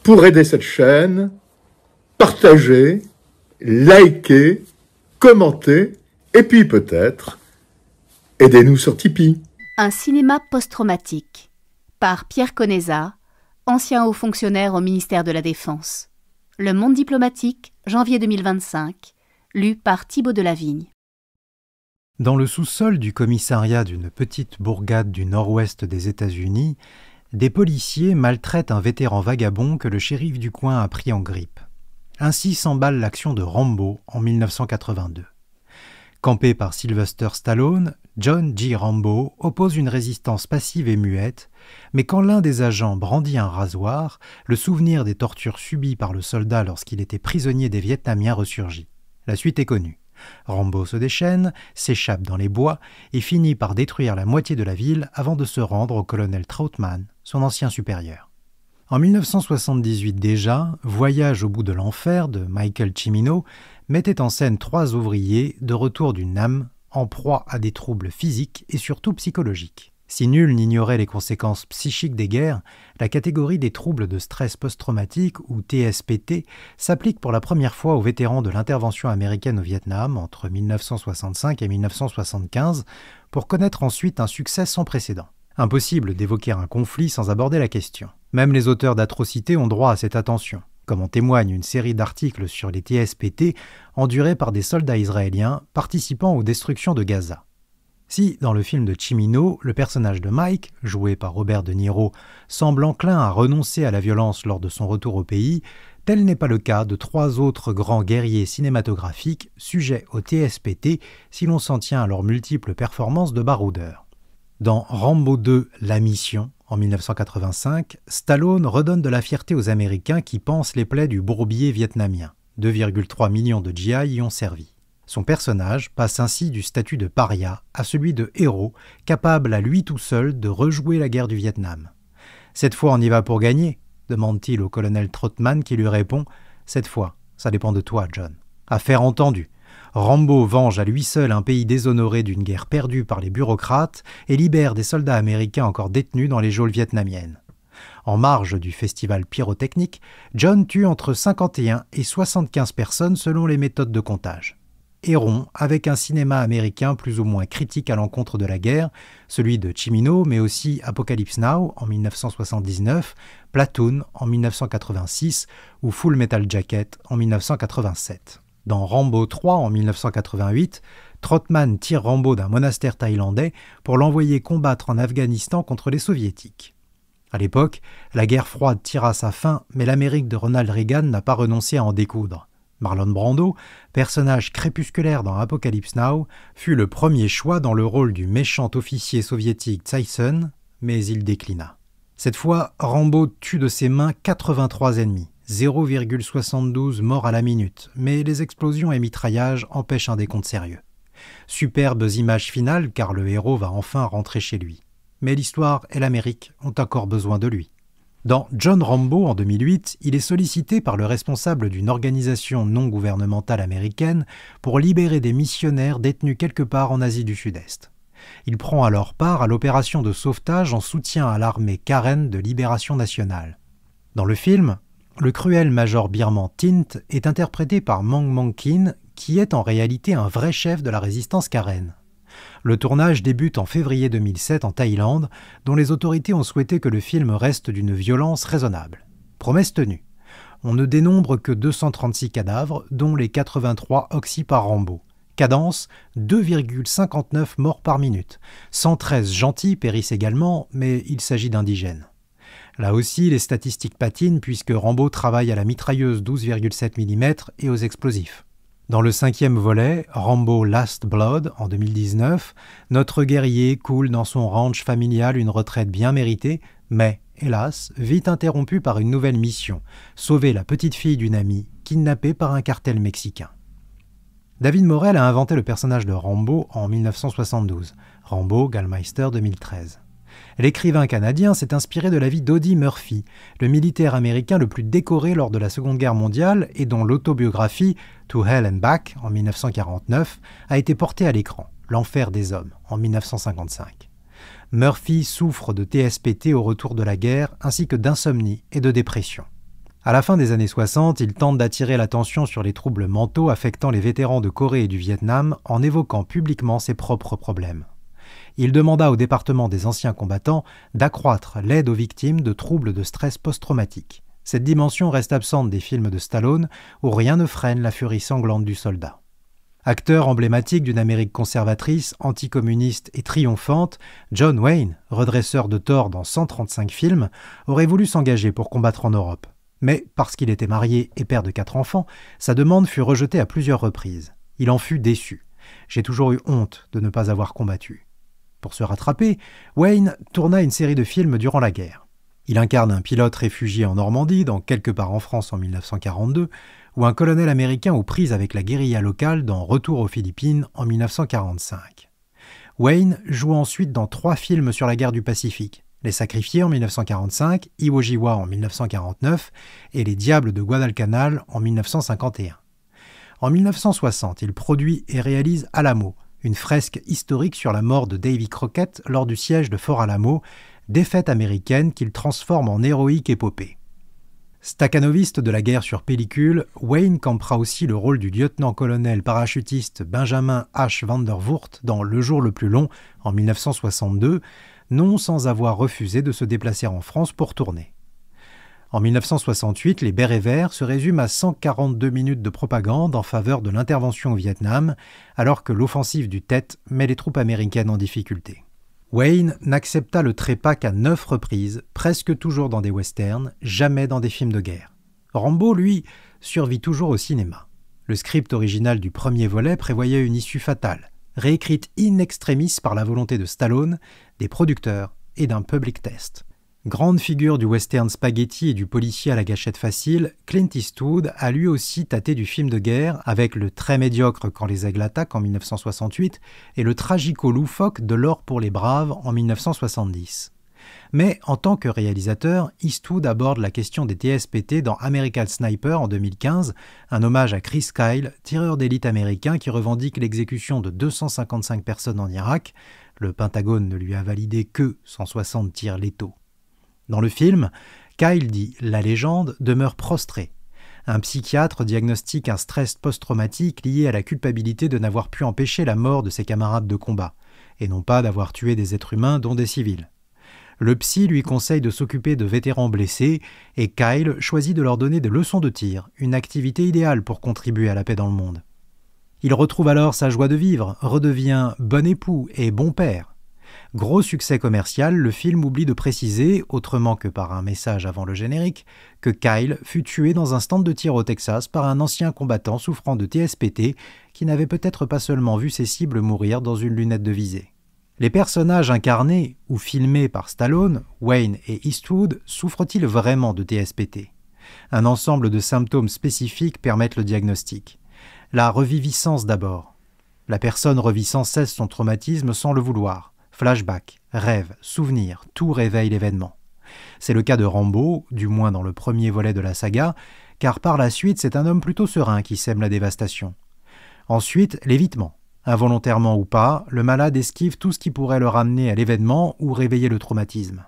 Pour aider cette chaîne, partagez, likez, commentez, et puis peut-être, aidez-nous sur Tipeee. Un cinéma post-traumatique, par Pierre Conesa, ancien haut fonctionnaire au ministère de la Défense. Le Monde diplomatique, janvier 2025, lu par Thibaut Delavigne. Dans le sous-sol du commissariat d'une petite bourgade du nord-ouest des États-Unis, des policiers maltraitent un vétéran vagabond que le shérif du coin a pris en grippe. Ainsi s'emballe l'action de Rambo en 1982. Campé par Sylvester Stallone, John G. Rambo oppose une résistance passive et muette, mais quand l'un des agents brandit un rasoir, le souvenir des tortures subies par le soldat lorsqu'il était prisonnier des Vietnamiens ressurgit. La suite est connue. Rambo se déchaîne, s'échappe dans les bois et finit par détruire la moitié de la ville avant de se rendre au colonel Trautman, son ancien supérieur. En 1978 déjà, Voyage au bout de l'enfer de Michael Cimino mettait en scène 3 ouvriers de retour du Nam en proie à des troubles physiques et surtout psychologiques. Si nul n'ignorait les conséquences psychiques des guerres, la catégorie des troubles de stress post-traumatique ou TSPT s'applique pour la première fois aux vétérans de l'intervention américaine au Vietnam entre 1965 et 1975 pour connaître ensuite un succès sans précédent. Impossible d'évoquer un conflit sans aborder la question. Même les auteurs d'atrocités ont droit à cette attention, comme en témoigne une série d'articles sur les TSPT endurés par des soldats israéliens participant aux destructions de Gaza. Si, dans le film de Cimino, le personnage de Mike, joué par Robert De Niro, semble enclin à renoncer à la violence lors de son retour au pays, tel n'est pas le cas de 3 autres grands guerriers cinématographiques sujets au TSPT si l'on s'en tient à leurs multiples performances de baroudeurs. Dans Rambo 2, La Mission, en 1985, Stallone redonne de la fierté aux Américains qui pansent les plaies du bourbier vietnamien. 2,3 millions de GI y ont servi. Son personnage passe ainsi du statut de paria à celui de héros, capable à lui tout seul de rejouer la guerre du Vietnam. « Cette fois, on y va pour gagner ?» demande-t-il au colonel Trautman qui lui répond « Cette fois, ça dépend de toi, John. » Affaire entendue. Rambo venge à lui seul un pays déshonoré d'une guerre perdue par les bureaucrates et libère des soldats américains encore détenus dans les geôles vietnamiennes. En marge du festival pyrotechnique, John tue entre 51 et 75 personnes selon les méthodes de comptage. Et rompt avec un cinéma américain plus ou moins critique à l'encontre de la guerre, celui de Cimino, mais aussi Apocalypse Now en 1979, Platoon en 1986 ou Full Metal Jacket en 1987. Dans Rambo 3 en 1988, Trautman tire Rambo d'un monastère thaïlandais pour l'envoyer combattre en Afghanistan contre les soviétiques. À l'époque, la guerre froide tira à sa fin, mais l'Amérique de Ronald Reagan n'a pas renoncé à en découdre. Marlon Brando, personnage crépusculaire dans Apocalypse Now, fut le premier choix dans le rôle du méchant officier soviétique Tsai-Sun, mais il déclina. Cette fois, Rambo tue de ses mains 83 ennemis, 0,72 morts à la minute, mais les explosions et mitraillages empêchent un décompte sérieux. Superbes images finales car le héros va enfin rentrer chez lui. Mais l'histoire et l'Amérique ont encore besoin de lui. Dans John Rambo en 2008, il est sollicité par le responsable d'une organisation non gouvernementale américaine pour libérer des missionnaires détenus quelque part en Asie du Sud-Est. Il prend alors part à l'opération de sauvetage en soutien à l'armée Karen de libération nationale. Dans le film, le cruel major birman Tint est interprété par Mang Mang Kin, qui est en réalité un vrai chef de la résistance Karen. Le tournage débute en février 2007 en Thaïlande, dont les autorités ont souhaité que le film reste d'une violence raisonnable. Promesse tenue. On ne dénombre que 236 cadavres, dont les 83 oxy par Rambo. Cadence, 2,59 morts par minute. 113 gentils périssent également, mais il s'agit d'indigènes. Là aussi, les statistiques patinent puisque Rambo travaille à la mitrailleuse 12,7 mm et aux explosifs. Dans le 5e volet, Rambo Last Blood, en 2019, notre guerrier coule dans son ranch familial une retraite bien méritée, mais, hélas, vite interrompue par une nouvelle mission, sauver la petite fille d'une amie, kidnappée par un cartel mexicain. David Morrell a inventé le personnage de Rambo en 1972, Rambo Gallmeister 2013. L'écrivain canadien s'est inspiré de la vie d'Audie Murphy, le militaire américain le plus décoré lors de la Seconde Guerre mondiale et dont l'autobiographie To Hell and Back en 1949 a été portée à l'écran, L'Enfer des hommes en 1955. Murphy souffre de TSPT au retour de la guerre ainsi que d'insomnie et de dépression. À la fin des années 60, il tente d'attirer l'attention sur les troubles mentaux affectant les vétérans de Corée et du Vietnam en évoquant publiquement ses propres problèmes. Il demanda au département des anciens combattants d'accroître l'aide aux victimes de troubles de stress post-traumatique. Cette dimension reste absente des films de Stallone, où rien ne freine la furie sanglante du soldat. Acteur emblématique d'une Amérique conservatrice, anticommuniste et triomphante, John Wayne, redresseur de tort dans 135 films, aurait voulu s'engager pour combattre en Europe. Mais, parce qu'il était marié et père de 4 enfants, sa demande fut rejetée à plusieurs reprises. Il en fut déçu. « J'ai toujours eu honte de ne pas avoir combattu. » Pour se rattraper, Wayne tourna une série de films durant la guerre. Il incarne un pilote réfugié en Normandie, dans Quelque part en France en 1942, ou un colonel américain aux prises avec la guérilla locale dans Retour aux Philippines en 1945. Wayne joue ensuite dans 3 films sur la guerre du Pacifique, Les Sacrifiés en 1945, Iwo Jima en 1949 et Les Diables de Guadalcanal en 1951. En 1960, il produit et réalise Alamo, une fresque historique sur la mort de Davy Crockett lors du siège de Fort Alamo, défaite américaine qu'il transforme en héroïque épopée. Stakhanoviste de la guerre sur pellicule, Wayne campera aussi le rôle du lieutenant-colonel parachutiste Benjamin H. Vandervoort dans Le jour le plus long en 1962, non sans avoir refusé de se déplacer en France pour tourner. En 1968, les Bérets Verts se résument à 142 minutes de propagande en faveur de l'intervention au Vietnam, alors que l'offensive du Tet met les troupes américaines en difficulté. Wayne n'accepta le trépas qu'à 9 reprises, presque toujours dans des westerns, jamais dans des films de guerre. Rambo, lui, survit toujours au cinéma. Le script original du premier volet prévoyait une issue fatale, réécrite in extremis par la volonté de Stallone, des producteurs et d'un public test. Grande figure du western spaghetti et du policier à la gâchette facile, Clint Eastwood a lui aussi tâté du film de guerre avec le très médiocre Quand les aigles attaquent en 1968 et le tragico-loufoque De l'or pour les braves en 1970. Mais en tant que réalisateur, Eastwood aborde la question des TSPT dans American Sniper en 2015, un hommage à Chris Kyle, tireur d'élite américain qui revendique l'exécution de 255 personnes en Irak. Le Pentagone ne lui a validé que 160 tirs létaux. Dans le film, Kyle dit « La légende demeure prostrée ». Un psychiatre diagnostique un stress post-traumatique lié à la culpabilité de n'avoir pu empêcher la mort de ses camarades de combat, et non pas d'avoir tué des êtres humains dont des civils. Le psy lui conseille de s'occuper de vétérans blessés, et Kyle choisit de leur donner des leçons de tir, une activité idéale pour contribuer à la paix dans le monde. Il retrouve alors sa joie de vivre, redevient bon époux et bon père. Gros succès commercial, le film oublie de préciser, autrement que par un message avant le générique, que Kyle fut tué dans un stand de tir au Texas par un ancien combattant souffrant de TSPT qui n'avait peut-être pas seulement vu ses cibles mourir dans une lunette de visée. Les personnages incarnés ou filmés par Stallone, Wayne et Eastwood souffrent-ils vraiment de TSPT ? Un ensemble de symptômes spécifiques permettent le diagnostic. La reviviscence d'abord. La personne revit sans cesse son traumatisme sans le vouloir. Flashback, rêve, souvenir, tout réveille l'événement. C'est le cas de Rambo, du moins dans le premier volet de la saga, car par la suite c'est un homme plutôt serein qui sème la dévastation. Ensuite, l'évitement. Involontairement ou pas, le malade esquive tout ce qui pourrait le ramener à l'événement ou réveiller le traumatisme.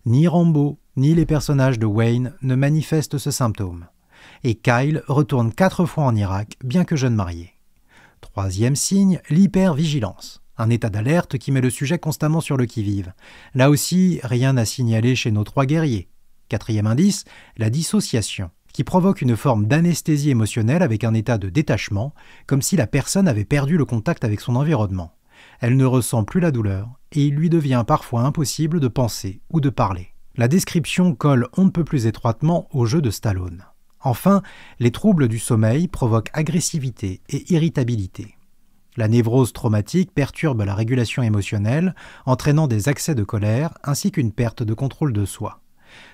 Ni Rambo, ni les personnages de Wayne ne manifestent ce symptôme. Et Kyle retourne 4 fois en Irak, bien que jeune marié. Troisième signe, l'hypervigilance. Un état d'alerte qui met le sujet constamment sur le qui-vive. Là aussi, rien à signaler chez nos 3 guerriers. Quatrième indice, la dissociation, qui provoque une forme d'anesthésie émotionnelle avec un état de détachement, comme si la personne avait perdu le contact avec son environnement. Elle ne ressent plus la douleur, et il lui devient parfois impossible de penser ou de parler. La description colle on ne peut plus étroitement au jeu de Stallone. Enfin, les troubles du sommeil provoquent agressivité et irritabilité. La névrose traumatique perturbe la régulation émotionnelle, entraînant des accès de colère ainsi qu'une perte de contrôle de soi.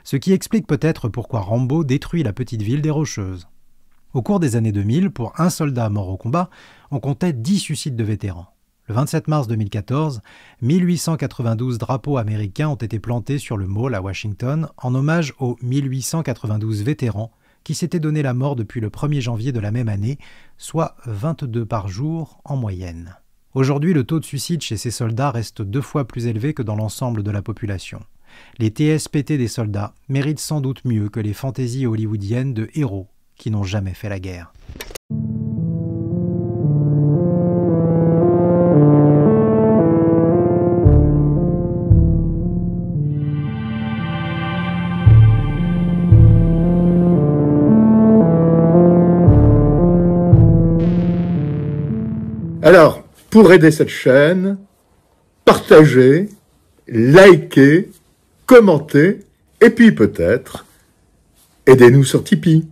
Ce qui explique peut-être pourquoi Rambo détruit la petite ville des Rocheuses. Au cours des années 2000, pour un soldat mort au combat, on comptait 10 suicides de vétérans. Le 27 mars 2014, 1892 drapeaux américains ont été plantés sur le Mall à Washington en hommage aux 1892 vétérans qui s'étaient donné la mort depuis le 1er janvier de la même année, soit 22 par jour en moyenne. Aujourd'hui, le taux de suicide chez ces soldats reste 2 fois plus élevé que dans l'ensemble de la population. Les TSPT des soldats méritent sans doute mieux que les fantaisies hollywoodiennes de héros qui n'ont jamais fait la guerre. Alors, pour aider cette chaîne, partagez, likez, commentez, et puis peut-être, aidez-nous sur Tipeee.